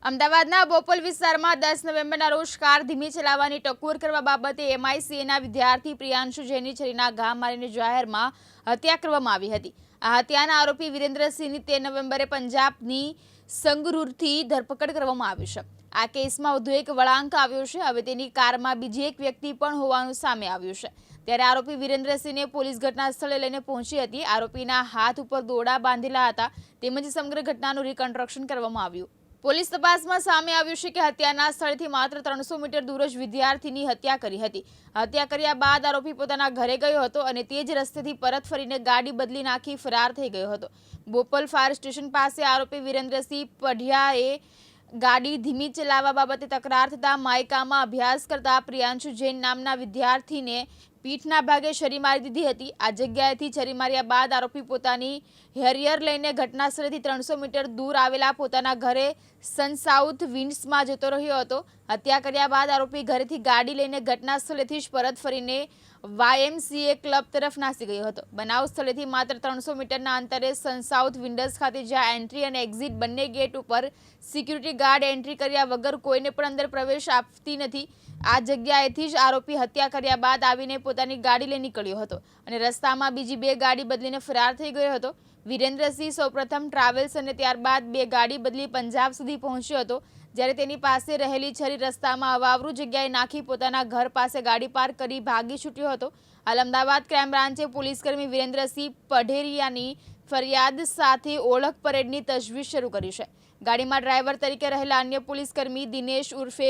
અમદાવાદના બોપલ વિસ્તારમાં 10 નવેમ્બરના રોજ કાર ધીમી ચલાવવાની ટકોર કરવા બાબતે MICAના વિદ્યાર્થી પ્રિયાંશુ જૈનની છરીના ઘા મારીને જાહેરમાં હત્યા કરવામાં આવી હતી। આ હત્યાના આરોપી વિરેન્દ્રસિંહની 13 નવેમ્બરે પંજાબની સંગરૂરથી ધરપકડ કરવામાં આવી છે। આ કેસમાં વધુ એક વળાંક આવ્યો છે। હવે તેની કારમાં બીજી એક વ્યક્તિ પણ હોવાનું સામે આવ્યું છે। ત્યારે આરોપી વિરેન્દ્રસિંહને પોલીસ ઘટના સ્થળે લઈને પહોંચી હતી। આરોપીના હાથ ઉપર દોરડા બાંધેલા હતા તેમજ સમગ્ર ઘટનાનું રિકન્સ્ટ્રક્શન કરવામાં આવ્યું। પોલીસ તપાસમાં સામે આવ્યું છે કે હત્યાના સ્થળેથી માત્ર 300 મીટર દૂર જ વિદ્યાર્થીની હત્યા કરી હતી। હત્યા કર્યા બાદ આરોપી પોતાના ઘરે ગયો હતો અને તે જ રસ્તેથી પરત ફરીને ગાડી બદલી નાખી ફરાર થઈ ગયો હતો। બોપલ ફાયર સ્ટેશન પાસે આરોપી વિરેન્દ્રસિંહ પઢિયાએ ગાડી ધીમી ચલાવવા બાબતે તકરાર થતા માયકામાં અભ્યાસ કરતા પ્રિયાંશુ જૈન નામના વિદ્યાર્થીને પીઠના ભાગે છરી મારી દીધી હતી। આ જગ્યાએથી છરી માર્યા બાદ આરોપી પોતાની હેરિયર લઈને ઘટના સ્થળેથી 300 મીટર દૂર આવેલા પોતાના ઘરે સન સાઉથ વિન્ડ્સમાં જતો રહ્યો હતો। હત્યા કર્યા બાદ આરોપી ઘરેથી ગાડી લઈને ઘટના સ્થળેથી જ પરત ફરીને YMCA ક્લબ તરફ નાસી ગયો હતો। બનાવ સ્થળેથી માત્ર 300 મીટરના અંતરે સન સાઉથ વિન્ડ્સ ખાતે જ્યાં એન્ટ્રી અને એક્ઝિટ બંને ગેટ ઉપર સિક્યુરિટી ગાર્ડ એન્ટ્રી કર્યા વગર કોઈને પણ અંદર પ્રવેશ આપતી નથી। આ જગ્યાએથી જ આરોપી હત્યા કર્યા બાદ આવીને પોતાની ગાડી લઈ નીકળ્યો હતો અને રસ્તામાં બીજી 2 ગાડી બદલીને ફરાર થઈ ગયો હતો। વિરેન્દ્રસિંહ સૌપ્રથમ ટ્રાવેલ્સ અને ત્યારબાદ 2 ગાડી બદલી પંજાબ સુધી પહોંચ્યો હતો, જ્યારે તેની પાસે રહેલી છરી રસ્તામાં અવાવરૂ જગ્યાએ નાખી પોતાના ઘર પાસે ગાડી પાર્ક કરી ભાગી છૂટ્યો હતો। હાલ અમદાવાદ ક્રાઇમ બ્રાન્ચે પોલીસકર્મી વિરેન્દ્રસિંહ પઢેરિયાની ફરિયાદ સાથે ઓળખ પરેડની તજવીજ શરૂ કરી છે। ગાડીમાં ડ્રાઈવર તરીકે રહેલા અન્ય પોલીસકર્મી દિનેશ ઉર્ફે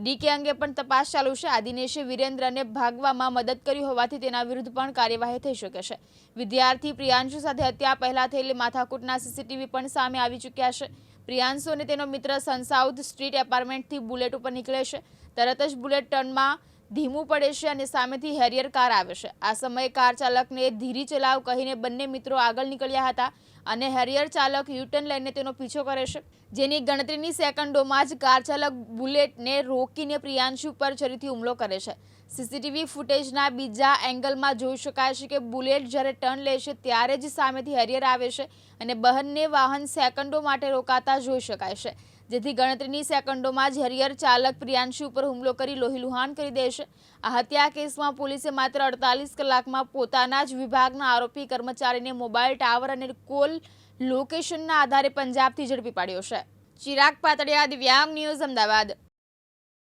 DK અંગે પણ તપાસ ચાલુ છે। આ દિનેશે વિરેન્દ્રને ભાગવામાં મદદ કરી હોવાથી તેના વિરુદ્ધ પણ કાર્યવાહી થઈ શકે છે। વિદ્યાર્થી પ્રિયાંશુ સાથે હત્યા પહેલા થયેલી માથાકૂટના CCTV પણ સામે આવી ચૂક્યા છે। પ્રિયાંશુ અને તેનો મિત્ર સન સાઉથ સ્ટ્રીટ એપાર્ટમેન્ટથી બુલેટ ઉપર નીકળે છે। તરત જ બુલેટ ટર્નમાં ધીમું પડે છે અને સામેથી હેરિયર કાર આવે છે। આ સમયે કાર ચાલકને ધીરી ચલાવ કહીને બંને મિત્રો આગળ નીકળ્યા હતા અને હેરિયર ચાલક યુટર્ન લઈને તેનો પીછો કરે છે, જેની ગણતરીની સેકન્ડોમાં જ કાર ચાલક બુલેટને રોકીને પ્રિયાંશુ પર છરીથી હુમલો કરે છે। CCTV ફૂટેજના બીજા એંગલમાં જોઈ શકાય છે કે બુલેટ જ્યારે ટર્ન લે છે ત્યારે જ સામેથી હેરિયર આવે છે અને બંને વાહન સેકન્ડો માટે રોકાતા જોઈ શકાય છે, જેથી ગણતરીની સેકન્ડોમાં જ હેરિયર ચાલક પ્રિયાંશુ પર હુમલો કરી લોહીલુહાણ કરી દે છે। આ હત્યા કેસમાં પોલીસે માત્ર 48 કલાકમાં પોતાના જ વિભાગના આરોપી કર્મચારીને મોબાઈલ ટાવર અને કોલ લોકેશનના આધારે પંજાબથી ઝડપી પાડ્યો છે। ચિરાગ પાતળિયા, દિવ્યાંગ ન્યૂઝ, અમદાવાદ।